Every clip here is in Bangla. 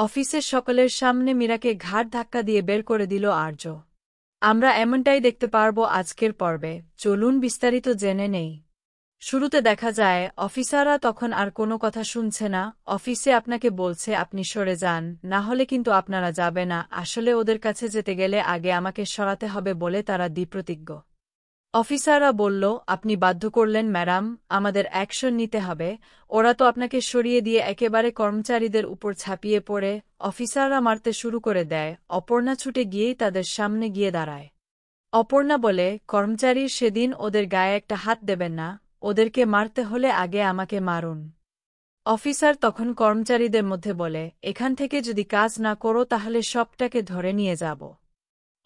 অফিসের সকলের সামনে মীরাকে ঘাড় ধাক্কা দিয়ে বের করে দিল আর্য। আমরা এমনটাই দেখতে পারব আজকের পর্বে, চলুন বিস্তারিত জেনে নেই। শুরুতে দেখা যায় অফিসাররা তখন আর কোনো কথা শুনছে না। অফিসে আপনাকে বলছে আপনি সরে যান, না হলে কিন্তু আপনারা যাবে না। আসলে ওদের কাছে যেতে গেলে আগে আমাকে সরাতে হবে বলে তারা দৃঢ়প্রতিজ্ঞ। অফিসাররা বলল, আপনি বাধ্য করলেন ম্যাডাম, আমাদের অ্যাকশন নিতে হবে। ওরা তো আপনাকে সরিয়ে দিয়ে একেবারে কর্মচারীদের উপর ঝাঁপিয়ে পড়ে। অফিসাররা মারতে শুরু করে দেয়। অপর্ণা ছুটে গিয়েই তাদের সামনে গিয়ে দাঁড়ায়। অপর্ণা বলে, কর্মচারীর সেদিন ওদের গায়ে একটা হাত দেবেন না, ওদেরকে মারতে হলে আগে আমাকে মারুন। অফিসার তখন কর্মচারীদের মধ্যে বলে, এখান থেকে যদি কাজ না করো তাহলে সবটাকে ধরে নিয়ে যাব।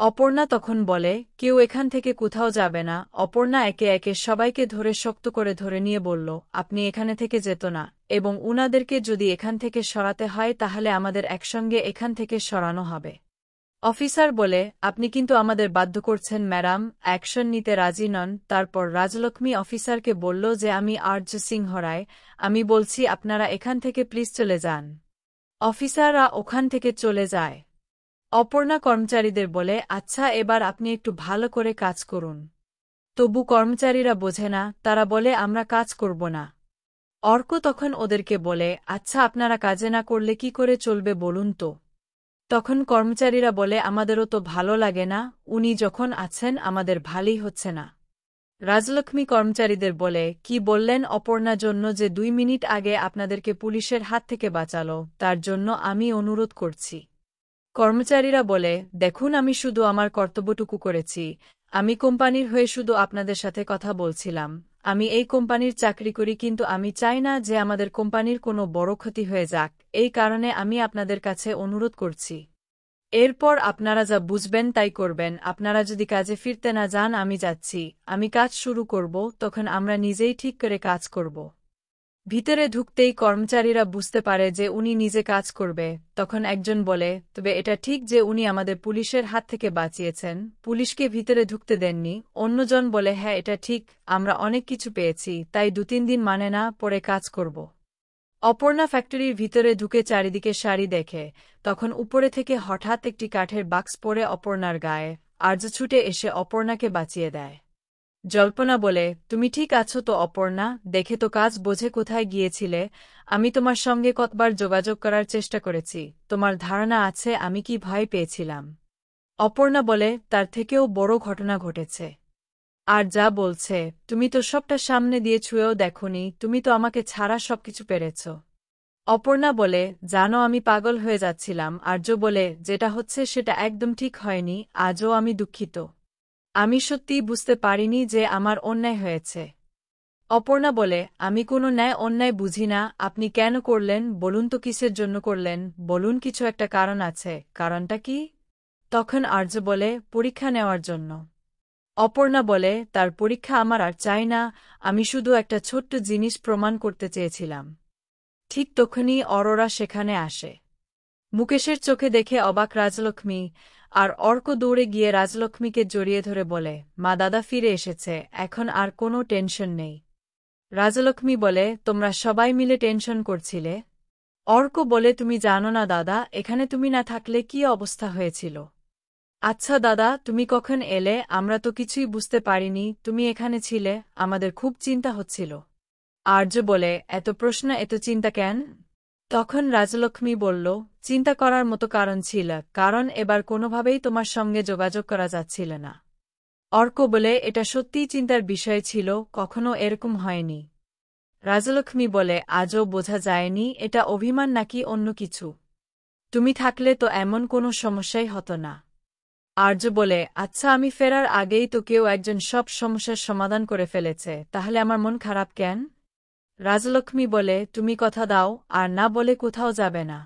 অপর্ণা তখন বলে, কেউ এখান থেকে কোথাও যাবে না। অপর্ণা একে একে সবাইকে ধরে শক্ত করে ধরে নিয়ে বলল, আপনি এখানে থেকে যেত না, এবং উনাদেরকে যদি এখান থেকে সরাতে হয় তাহলে আমাদের একসঙ্গে এখান থেকে সরানো হবে। অফিসার বলে, আপনি কিন্তু আমাদের বাধ্য করছেন ম্যাডাম, অ্যাকশন নিতে রাজি নন। তারপর রাজলক্ষ্মী অফিসারকে বলল যে আমি আর্য সিংহ রায়, আমি বলছি আপনারা এখান থেকে প্লিজ চলে যান। অফিসাররা ওখান থেকে চলে যায়। অপর্ণা কর্মচারীদের বলে, আচ্ছা এবার আপনি একটু ভালো করে কাজ করুন। তবু কর্মচারীরা বোঝে না, তারা বলে আমরা কাজ করব না। অর্ক তখন ওদেরকে বলে, আচ্ছা আপনারা কাজে না করলে কি করে চলবে বলুন তো। তখন কর্মচারীরা বলে, আমাদেরও তো ভালো লাগে না, উনি যখন আছেন আমাদের ভালোই হচ্ছে না। রাজলক্ষ্মী কর্মচারীদের বলে, কি বললেন অপর্ণার জন্য যে 2 মিনিট আগে আপনাদেরকে পুলিশের হাত থেকে বাঁচালো, তার জন্য আমি অনুরোধ করছি। কর্মচারীরা বলে, দেখুন আমি শুধু আমার কর্তব্যটুকু করেছি, আমি কোম্পানির হয়ে শুধু আপনাদের সাথে কথা বলছিলাম। আমি এই কোম্পানির চাকরি করি, কিন্তু আমি চাই না যে আমাদের কোম্পানির কোনো বড় ক্ষতি হয়ে যাক, এই কারণে আমি আপনাদের কাছে অনুরোধ করছি। এরপর আপনারা যা বুঝবেন তাই করবেন। আপনারা যদি কাজে ফিরতে না যান আমি যাচ্ছি, আমি কাজ শুরু করব, তখন আমরা নিজেই ঠিক করে কাজ করব। ভিতরে ঢুকতেই কর্মচারীরা বুঝতে পারে যে উনি নিজে কাজ করবে। তখন একজন বলে, তবে এটা ঠিক যে উনি আমাদের পুলিশের হাত থেকে বাঁচিয়েছেন, পুলিশকে ভিতরে ঢুকতে দেননি। অন্যজন বলে, হ্যাঁ এটা ঠিক, আমরা অনেক কিছু পেয়েছি, তাই 2-3 দিন মানে না, পরে কাজ করব। অপর্ণা ফ্যাক্টরির ভিতরে ঢুকে চারিদিকে শাড়ি দেখে, তখন উপরে থেকে হঠাৎ একটি কাঠের বাক্স পড়ে অপর্ণার গায়ে। আর্য ছুটে এসে অপর্ণাকে বাঁচিয়ে দেয়। জল্পনা বলে, তুমি ঠিক আছো তো অপর্ণা, দেখে তো কাজ বোঝে কোথায় গিয়েছিলে। আমি তোমার সঙ্গে কতবার যোগাযোগ করার চেষ্টা করেছি, তোমার ধারণা আছে আমি কি ভয় পেয়েছিলাম। অপর্ণা বলে, তার থেকেও বড় ঘটনা ঘটেছে। আর যা বলছে, তুমি তো সবটা সামনে দিয়ে ছুঁয়েও দেখোনি, তুমি তো আমাকে ছাড়া সবকিছু পেরেছ। অপর্ণা বলে, জানো আমি পাগল হয়ে যাচ্ছিলাম। আর্য বলে, যেটা হচ্ছে সেটা একদম ঠিক হয়নি, আজও আমি দুঃখিত। আমি সত্যিই বুঝতে পারিনি যে আমার অন্যায় হয়েছে। অপর্ণা বলে, আমি কোনো ন্যায় অন্যায় বুঝি না, আপনি কেন করলেন বলুন তো, কিসের জন্য করলেন বলুন, কিছু একটা কারণ আছে, কারণটা কি? তখন আর্য বলে, পরীক্ষা নেওয়ার জন্য। অপর্ণা বলে, তার পরীক্ষা আমার আর চাই না, আমি শুধু একটা ছোট্ট জিনিস প্রমাণ করতে চেয়েছিলাম। ঠিক তখনই অরোরা সেখানে আসে। মুকেশের চোখে দেখে অবাক রাজলক্ষ্মী, আর অর্ক দৌড়ে গিয়ে রাজলক্ষ্মীকে জড়িয়ে ধরে বলে, মা দাদা ফিরে এসেছে, এখন আর কোনো টেনশন নেই। রাজলক্ষ্মী বলে, তোমরা সবাই মিলে টেনশন করছিলে? অর্ক বলে, তুমি জানো না দাদা, এখানে তুমি না থাকলে কি অবস্থা হয়েছিল। আচ্ছা দাদা, তুমি কখন এলে? আমরা তো কিছুই বুঝতে পারিনি, তুমি এখানে ছিলে, আমাদের খুব চিন্তা হচ্ছিল। আর্য বলে, এত প্রশ্ন এত চিন্তা কেন? তখন রাজলক্ষ্মী বলল, চিন্তা করার মতো কারণ ছিল, কারণ এবার কোনোভাবেই তোমার সঙ্গে যোগাযোগ করা যাচ্ছিল না। অর্ক বলে, এটা সত্যিই চিন্তার বিষয় ছিল, কখনো এরকম হয়নি। রাজলক্ষ্মী বলে, আজও বোঝা যায়নি এটা অভিমান নাকি অন্য কিছু। তুমি থাকলে তো এমন কোনো সমস্যাই হতো না। আর্য বলে, আচ্ছা আমি ফেরার আগেই তো কেউ একজন সব সমস্যার সমাধান করে ফেলেছে, তাহলে আমার মন খারাপ কেন? রাজলক্ষ্মী বলে, তুমি কথা দাও, আর না বলে কোথাও যাবে না।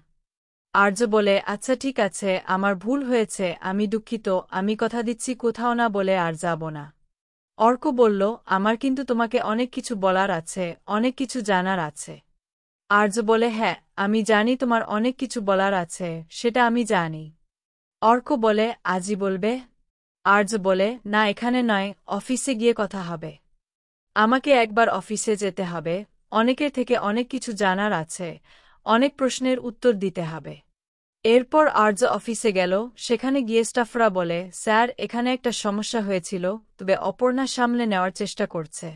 আর্য বলে, আচ্ছা ঠিক আছে, আমার ভুল হয়েছে, আমি দুঃখিত, আমি কথা দিচ্ছি কোথাও না বলে আর যাব না। অর্ক বলল, আমার কিন্তু তোমাকে অনেক কিছু বলার আছে, অনেক কিছু জানার আছে। আর্য বলে, হ্যাঁ আমি জানি তোমার অনেক কিছু বলার আছে, সেটা আমি জানি। অর্ক বলে, আজই বলবে? আর্য বলে, না এখানে নয়, অফিসে গিয়ে কথা হবে। আমাকে একবার অফিসে যেতে হবে, অনেকের থেকে অনেক কিছু জানার আছে, অনেক প্রশ্নের উত্তর দিতে হবে। এরপর আর্য অফিসে গেল। সেখানে গিয়ে স্টাফরা বলে, স্যার, এখানে একটা সমস্যা হয়েছিল, তবে অপর্ণা সামলে নেওয়ার চেষ্টা করছে।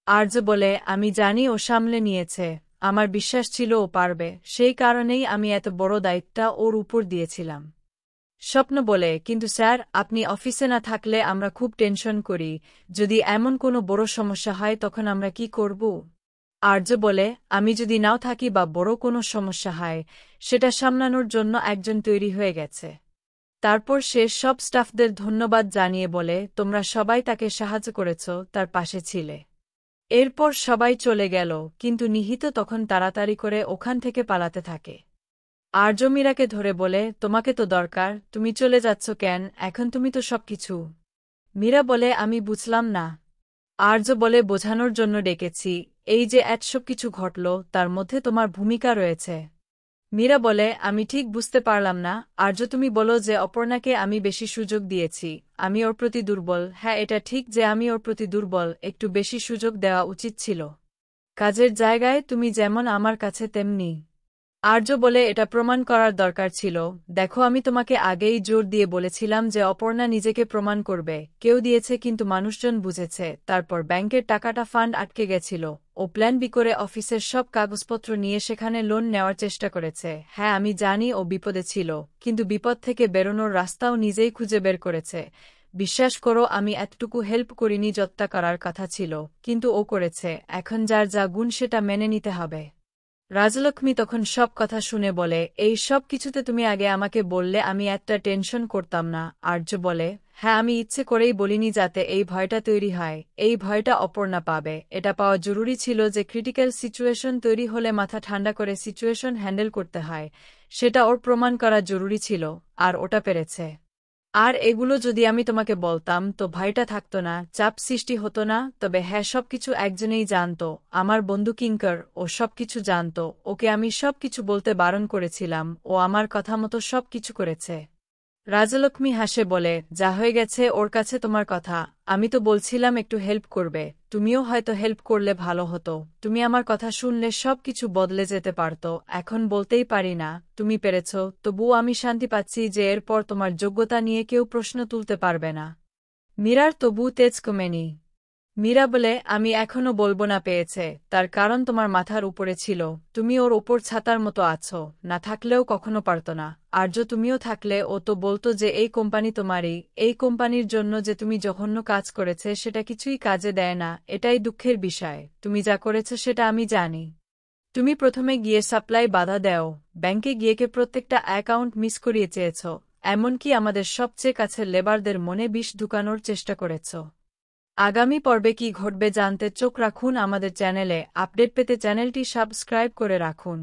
আর্য বলে, আমি জানি ও সামলে নিয়েছে। আমার বিশ্বাস ছিল ও পারবে, সেই কারণেই আমি এত বড় দায়িত্বটা ওর উপর দিয়েছিলাম। স্বপ্ন বলে, কিন্তু স্যার, আপনি অফিসে না থাকলে আমরা খুব টেনশন করি। যদি এমন কোনো বড় সমস্যা হয় তখন আমরা কি করব? আর্য বলে, আমি যদি নাও থাকি বা বড় কোনো সমস্যা হয়, সেটা সামলানোর জন্য একজন তৈরি হয়ে গেছে। তারপর সে সব স্টাফদের ধন্যবাদ জানিয়ে বলে, তোমরা সবাই তাকে সাহায্য করেছ, তার পাশে ছিলে। এরপর সবাই চলে গেল, কিন্তু নিহিত তখন তাড়াতাড়ি করে ওখান থেকে পালাতে থাকে। আর্য মীরাকে ধরে বলে, তোমাকে তো দরকার, তুমি চলে যাচ্ছ কেন? এখন তুমি তো সবকিছু। মীরা বলে, আমি বুঝলাম না। আর্য বলে, বোঝানোর জন্য ডেকেছি। এই যে সব কিছু ঘটল, তার মধ্যে তোমার ভূমিকা রয়েছে। মীরা বলে, আমি ঠিক বুঝতে পারলাম না। আর্য, তুমি বলো যে অপর্ণাকে আমি বেশি সুযোগ দিয়েছি, আমি ওর প্রতি দুর্বল। হ্যাঁ, এটা ঠিক যে আমি ওর প্রতি দুর্বল, একটু বেশি সুযোগ দেওয়া উচিত ছিল। কাজের জায়গায় তুমি যেমন আমার কাছে তেমনি। আর্য বলে, এটা প্রমাণ করার দরকার ছিল। দেখো, আমি তোমাকে আগেই জোর দিয়ে বলেছিলাম যে অপর্ণা নিজেকে প্রমাণ করবে। কেউ দিয়েছে, কিন্তু মানুষজন বুঝেছে। তারপর ব্যাংকের টাকাটা ফান্ড আটকে গেছিল। ও প্ল্যান বি করে অফিসের সব কাগজপত্র নিয়ে সেখানে লোন নেওয়ার চেষ্টা করেছে। হ্যাঁ, আমি জানি ও বিপদে ছিল, কিন্তু বিপদ থেকে বেরোনোর রাস্তাও নিজেই খুঁজে বের করেছে। বিশ্বাস করো, আমি এতটুকু হেল্প করিনি যতটা করার কথা ছিল, কিন্তু ও করেছে। এখন যার যা গুণ সেটা মেনে নিতে হবে। রাজলক্ষ্মী তখন সব কথা শুনে বলে, এই সব কিছুতে তুমি আগে আমাকে বললে আমি একটা টেনশন করতাম না। আর্য বলে, হ্যাঁ, আমি ইচ্ছে করেই বলিনি যাতে এই ভয়টা তৈরি হয়। এই ভয়টা অপর্ণা পাবে, এটা পাওয়া জরুরি ছিল যে ক্রিটিক্যাল সিচুয়েশন তৈরি হলে মাথা ঠান্ডা করে সিচুয়েশন হ্যান্ডেল করতে হয়। সেটা ওর প্রমাণ করা জরুরি ছিল, আর ওটা পেরেছে। আর এগুলো যদি আমি তোমাকে বলতাম তো ভয়টা থাকতো না, চাপ সৃষ্টি হতো না। তবে হ্যাঁ, সবকিছু একজনেই জানত, আমার বন্ধু কিঙ্কর। ও সবকিছু জানত, ওকে আমি সবকিছু বলতে বারণ করেছিলাম, ও আমার কথা মতো সবকিছু করেছে। রাজলক্ষ্মী হাসে বলে, যা হয়ে গেছে ওর কাছে তোমার কথা। আমি তো বলছিলাম একটু হেল্প করবে, তুমিও হয়তো হেল্প করলে ভালো হতো। তুমি আমার কথা শুনলে সবকিছু বদলে যেতে পারত। এখন বলতেই পারি না, তুমি পেরেছ। তবুও আমি শান্তি পাচ্ছি যে এরপর তোমার যোগ্যতা নিয়ে কেউ প্রশ্ন তুলতে পারবে না। মীরার তবু তেজ কমেনি। মীরা বলে, আমি এখনো বলবো না পেয়েছে, তার কারণ তোমার মাথার উপরে ছিল। তুমি ওর ওপর ছাতার মতো আছো, না থাকলেও কখনো পারত না। আর্য, তুমিও থাকলে ও তো বলতো যে এই কোম্পানি তোমারই। এই কোম্পানির জন্য যে তুমি জঘন্য কাজ করেছে সেটা কিছুই কাজে দেয় না। এটাই দুঃখের বিষয়। তুমি যা করেছ সেটা আমি জানি। তুমি প্রথমে গিয়ে সাপ্লাই বাধা দেও, ব্যাংকে গিয়েকে প্রত্যেকটা অ্যাকাউন্ট মিস করিয়ে চেয়েছ, এমনকি আমাদের সবচেয়ে কাছের লেবারদের মনে বিষ ঢুকানোর চেষ্টা করেছ। আগামী পর্বে কি ঘটবে জানতে চোখ রাখুন আমাদের চ্যানেলে। আপডেট পেতে চ্যানেলটি সাবস্ক্রাইব করে রাখুন।